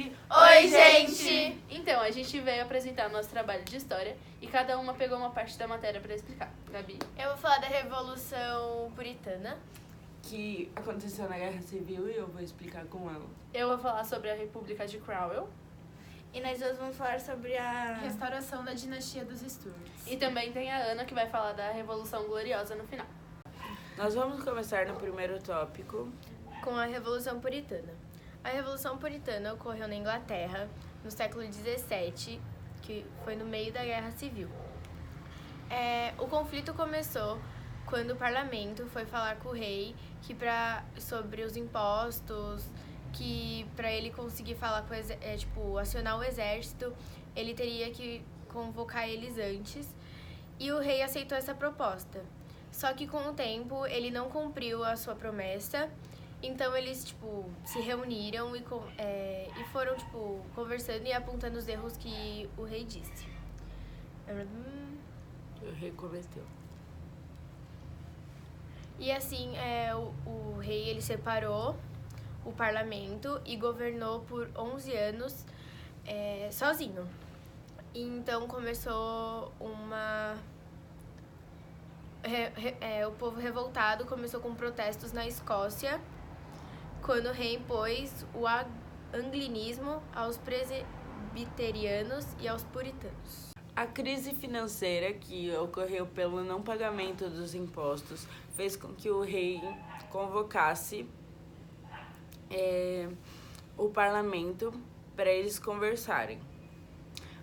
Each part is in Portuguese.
Oi, gente! Então, a gente veio apresentar nosso trabalho de história e cada uma pegou uma parte da matéria para explicar. Gabi? Eu vou falar da Revolução Puritana, que aconteceu na Guerra Civil e eu vou explicar com ela. Eu vou falar sobre a República de Cromwell. e nós duas vamos falar sobre a Restauração da dinastia dos Stuarts. E também tem a Ana, que vai falar da Revolução Gloriosa no final. Nós vamos começar no primeiro tópico. com a Revolução Puritana. A Revolução Puritana ocorreu na Inglaterra no século XVII, que foi no meio da Guerra Civil. O conflito começou quando o parlamento foi falar com o rei sobre os impostos, que para ele conseguir falar com acionar o exército, ele teria que convocar eles antes, e o rei aceitou essa proposta. Só que com o tempo ele não cumpriu a sua promessa, então eles se reuniram e foram conversando e apontando os erros que o rei disse. O rei cometeu. E assim, o rei ele separou o parlamento e governou por 11 anos sozinho. E então começou o povo revoltado começou com protestos na Escócia, quando o rei impôs o anglicanismo aos presbiterianos e aos puritanos. A crise financeira que ocorreu pelo não pagamento dos impostos fez com que o rei convocasse o parlamento para eles conversarem.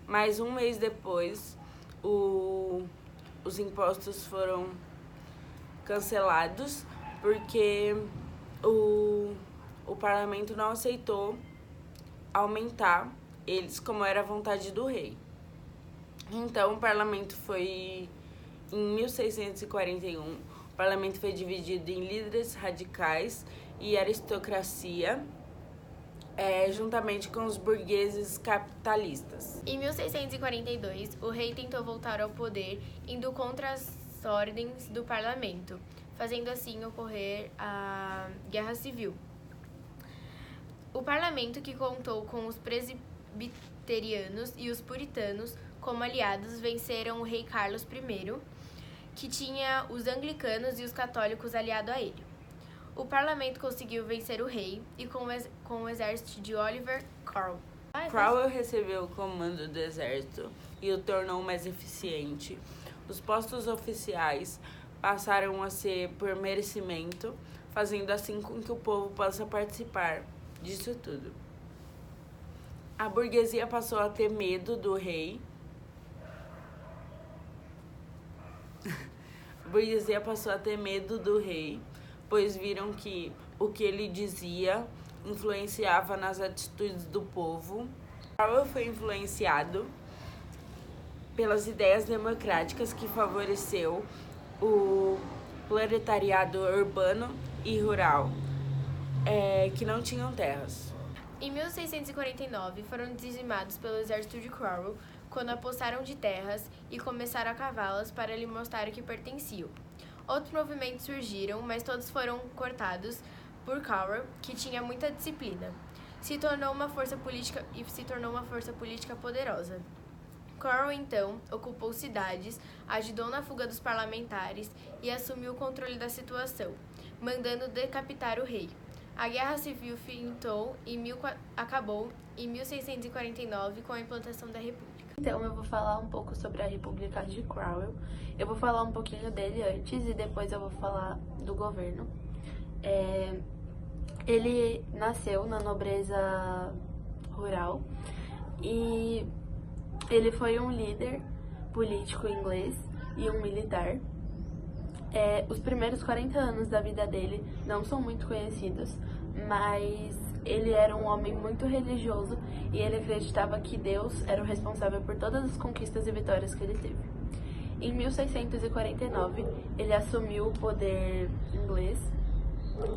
Mas um mês depois, os impostos foram cancelados porque o parlamento não aceitou aumentar eles como era a vontade do rei. Então, o parlamento foi, em 1641, o parlamento foi dividido em líderes radicais e aristocracia, juntamente com os burgueses capitalistas. Em 1642, o rei tentou voltar ao poder, indo contra as ordens do parlamento, fazendo assim ocorrer a Guerra Civil. O parlamento, que contou com os presbiterianos e os puritanos como aliados, venceram o rei Carlos I, que tinha os anglicanos e os católicos aliados a ele. O parlamento conseguiu vencer o rei e com o exército de Oliver Cromwell. Cromwell recebeu o comando do exército e o tornou mais eficiente. Os postos oficiais passaram a ser por merecimento, fazendo assim com que o povo possa participar disso tudo. A burguesia passou a ter medo do rei. Pois viram que o que ele dizia influenciava nas atitudes do povo. Cromwell foi influenciado pelas ideias democráticas que favoreceu o proletariado urbano e rural, que não tinham terras. Em 1649, foram dizimados pelo exército de Cromwell quando apossaram de terras e começaram a cavá-las para lhe mostrar que pertenciam. Outros movimentos surgiram, mas todos foram cortados por Cromwell, que tinha muita disciplina. Se tornou uma força política poderosa. Cromwell, então, ocupou cidades, ajudou na fuga dos parlamentares e assumiu o controle da situação, mandando decapitar o rei. A Guerra Civil acabou em 1649 com a implantação da República. Então, eu vou falar um pouco sobre a República de Cromwell. Eu vou falar um pouquinho dele antes e depois eu vou falar do governo. Ele nasceu na nobreza rural e ele foi um líder político inglês e um militar. Os primeiros 40 anos da vida dele não são muito conhecidos, mas ele era um homem muito religioso e ele acreditava que Deus era o responsável por todas as conquistas e vitórias que ele teve. Em 1649, ele assumiu o poder inglês,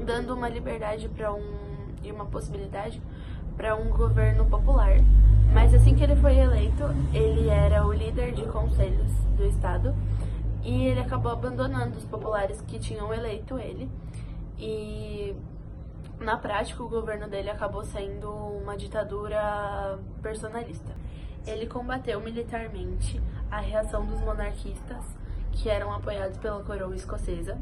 dando uma liberdade e uma possibilidade para um governo popular. Mas assim que ele foi eleito, ele era o líder de conselhos do estado e ele acabou abandonando os populares que tinham eleito ele. E Na prática, o governo dele acabou sendo uma ditadura personalista. Ele combateu militarmente a reação dos monarquistas, que eram apoiados pela coroa escocesa.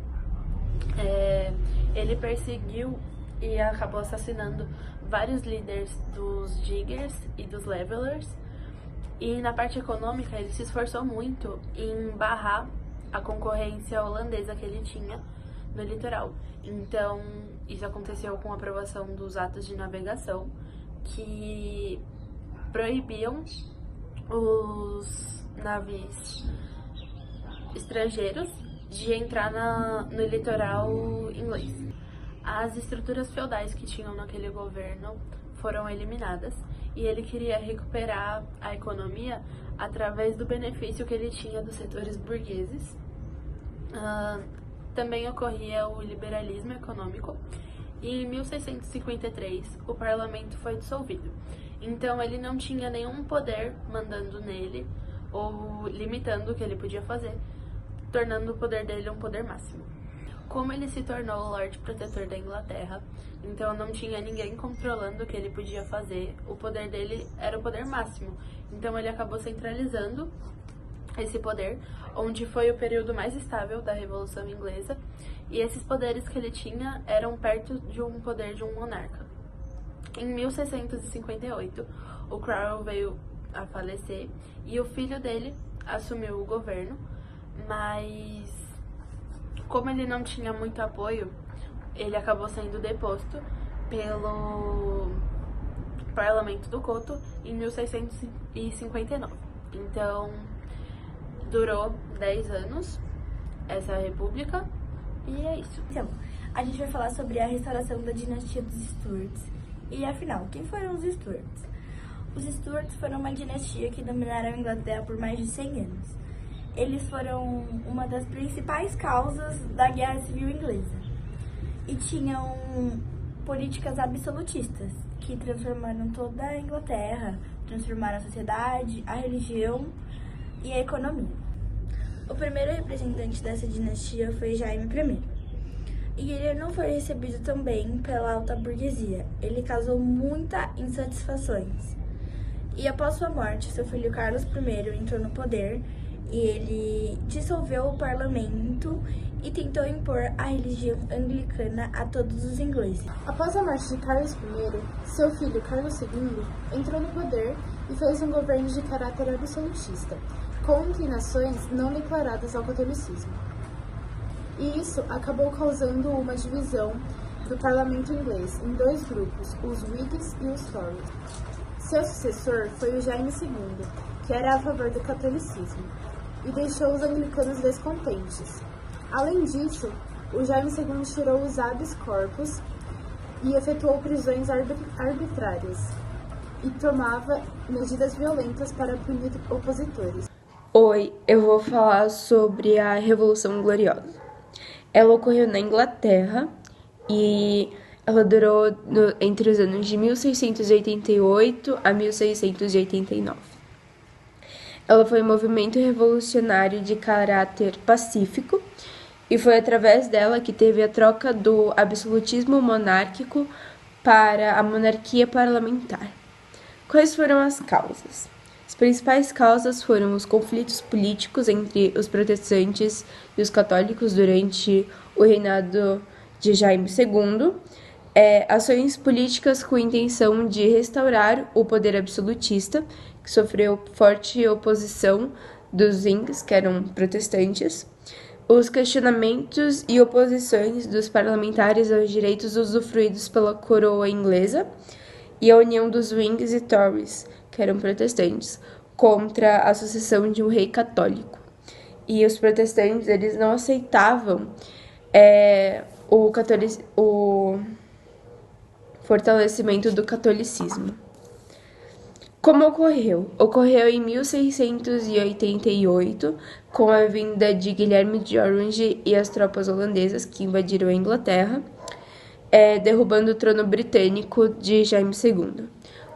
Ele perseguiu e acabou assassinando vários líderes dos Diggers e dos Levelers. E na parte econômica, ele se esforçou muito em barrar a concorrência holandesa que ele tinha no litoral. Então, isso aconteceu com a aprovação dos atos de navegação, que proibiam os navios estrangeiros de entrar no litoral inglês. As estruturas feudais que tinham naquele governo foram eliminadas e ele queria recuperar a economia através do benefício que ele tinha dos setores burgueses. Também ocorria o liberalismo econômico e em 1653 o parlamento foi dissolvido. Então ele não tinha nenhum poder mandando nele ou limitando o que ele podia fazer, tornando o poder dele um poder máximo. Como ele se tornou o Lorde Protetor da Inglaterra, então não tinha ninguém controlando o que ele podia fazer, o poder dele era o poder máximo. Então ele acabou centralizando esse poder, onde foi o período mais estável da Revolução Inglesa, e esses poderes que ele tinha eram perto de um poder de um monarca. Em 1658, o Cromwell veio a falecer e o filho dele assumiu o governo, mas como ele não tinha muito apoio, ele acabou sendo deposto pelo Parlamento do Coto em 1659. Então, durou 10 anos essa república e é isso. Então, a gente vai falar sobre a restauração da dinastia dos Stuarts. E afinal, quem foram os Stuarts? Os Stuarts foram uma dinastia que dominaram a Inglaterra por mais de 100 anos. Eles foram uma das principais causas da Guerra Civil Inglesa e tinham políticas absolutistas que transformaram toda a Inglaterra, transformaram a sociedade, a religião e a economia. O primeiro representante dessa dinastia foi Jaime I, e ele não foi recebido tão bem pela alta burguesia. Ele causou muitas insatisfações. E após sua morte, seu filho Carlos I entrou no poder e ele dissolveu o parlamento e tentou impor a religião anglicana a todos os ingleses. Após a morte de Carlos I, seu filho Carlos II entrou no poder e fez um governo de caráter absolutista, com inclinações não declaradas ao catolicismo. E isso acabou causando uma divisão do parlamento inglês em dois grupos, os Whigs e os Tories. Seu sucessor foi o Jaime II, que era a favor do catolicismo, e deixou os anglicanos descontentes. Além disso, o Jaime II tirou os habeas corpus e efetuou prisões arbitrárias e tomava medidas violentas para punir opositores. Oi, eu vou falar sobre a Revolução Gloriosa. Ela ocorreu na Inglaterra e ela durou entre os anos de 1688 a 1689. Ela foi um movimento revolucionário de caráter pacífico e foi através dela que teve a troca do absolutismo monárquico para a monarquia parlamentar. Quais foram as causas? As principais causas foram os conflitos políticos entre os protestantes e os católicos durante o reinado de Jaime II, ações políticas com a intenção de restaurar o poder absolutista, que sofreu forte oposição dos Whigs, que eram protestantes, os questionamentos e oposições dos parlamentares aos direitos usufruídos pela coroa inglesa e a união dos Whigs e Tories, que eram protestantes, contra a sucessão de um rei católico. E os protestantes, eles não aceitavam o fortalecimento do catolicismo. Como ocorreu? Ocorreu em 1688, com a vinda de Guilherme de Orange e as tropas holandesas que invadiram a Inglaterra, derrubando o trono britânico de Jaime II.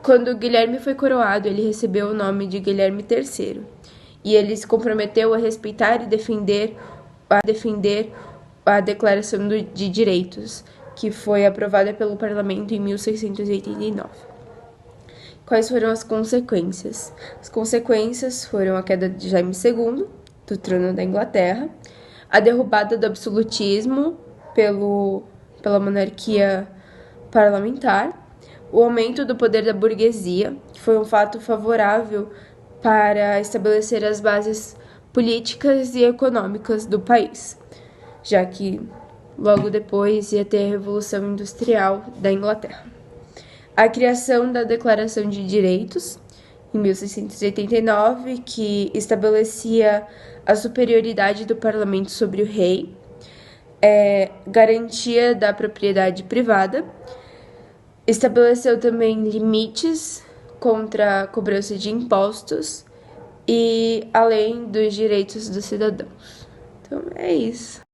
Quando Guilherme foi coroado, ele recebeu o nome de Guilherme III, e ele se comprometeu a respeitar e defender a Declaração de Direitos que foi aprovada pelo parlamento em 1689. Quais foram as consequências? As consequências foram a queda de Jaime II, do trono da Inglaterra, a derrubada do absolutismo pela monarquia parlamentar, o aumento do poder da burguesia, que foi um fato favorável para estabelecer as bases políticas e econômicas do país, já que logo depois ia ter a Revolução Industrial da Inglaterra. A criação da Declaração de Direitos, em 1689, que estabelecia a superioridade do parlamento sobre o rei, garantia da propriedade privada, estabeleceu também limites contra a cobrança de impostos e além dos direitos dos cidadãos. Então é isso.